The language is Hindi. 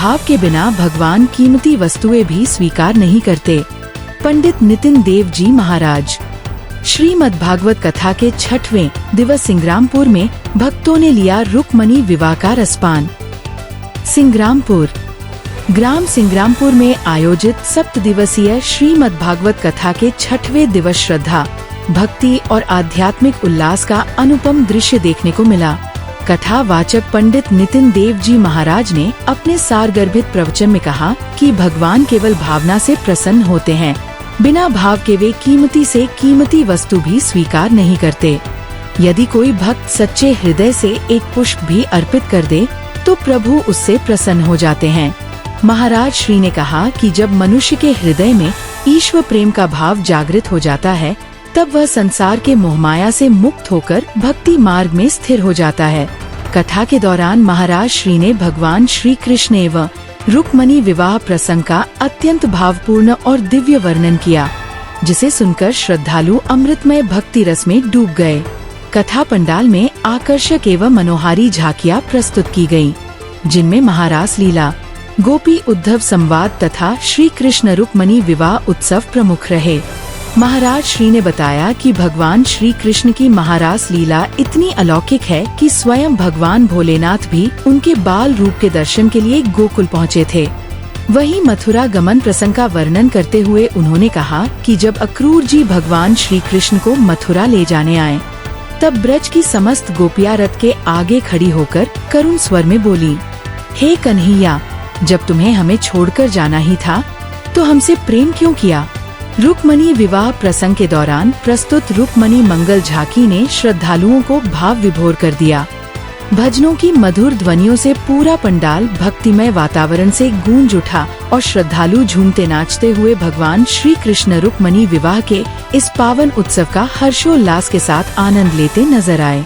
भाव के बिना भगवान कीमती वस्तुएं भी स्वीकार नहीं करते। पंडित नितिन देव जी महाराज। श्रीमद् भागवत कथा के 6वें दिवस सिंग्रामपुर में भक्तों ने लिया रुक्मणी विवाह का रसपान। सिंग्रामपुर। ग्राम सिंग्रामपुर में आयोजित 7 दिवसीय श्रीमद् भागवत कथा के 6वें दिवस श्रद्धा, भक्ति और आध्यात्मिक उल्लास का अनुपम दृश्य देखने को मिला। कथा वाचक पंडित नितिन देव जी महाराज ने अपने सारगर्भित प्रवचन में कहा कि भगवान केवल भावना से प्रसन्न होते हैं, बिना भाव के वे कीमती से कीमती वस्तु भी स्वीकार नहीं करते। यदि कोई भक्त सच्चे हृदय से एक पुष्प भी अर्पित कर दे तो प्रभु उससे प्रसन्न हो जाते हैं। महाराज श्री ने कहा कि जब मनुष्य के हृदय में ईश्वर प्रेम का भाव जागृत हो जाता है, तब वह संसार के मोहमाया से मुक्त होकर भक्ति मार्ग में स्थिर हो जाता है। कथा के दौरान महाराज श्री ने भगवान श्री कृष्ण एवं रुक्मणी विवाह प्रसंग का अत्यंत भावपूर्ण और दिव्य वर्णन किया, जिसे सुनकर श्रद्धालु अमृतमय भक्ति रस में डूब गए। कथा पंडाल में आकर्षक एवं मनोहारी झांकियाँ प्रस्तुत की गयी, जिनमें महारास लीला, गोपी उद्धव संवाद तथा श्री कृष्ण रुक्मणी विवाह उत्सव प्रमुख रहे। महाराज श्री ने बताया कि भगवान श्री कृष्ण की महारास लीला इतनी अलौकिक है कि स्वयं भगवान भोलेनाथ भी उनके बाल रूप के दर्शन के लिए गोकुल पहुँचे थे। वहीं मथुरा गमन प्रसंग का वर्णन करते हुए उन्होंने कहा कि जब अक्रूर जी भगवान श्री कृष्ण को मथुरा ले जाने आए, तब ब्रज की समस्त गोपियां रथ के आगे खड़ी होकर करुण स्वर में बोली, हे कन्हैया, जब तुम्हें हमें छोड़कर जाना ही था तो हमसे प्रेम क्यों किया। रुक्मणी विवाह प्रसंग के दौरान प्रस्तुत रुक्मणी मंगल झांकी ने श्रद्धालुओं को भाव विभोर कर दिया। भजनों की मधुर ध्वनियों से पूरा पंडाल भक्तिमय वातावरण से गूंज उठा और श्रद्धालु झूमते नाचते हुए भगवान श्री कृष्ण रुक्मणी विवाह के इस पावन उत्सव का हर्षोल्लास के साथ आनंद लेते नजर आए।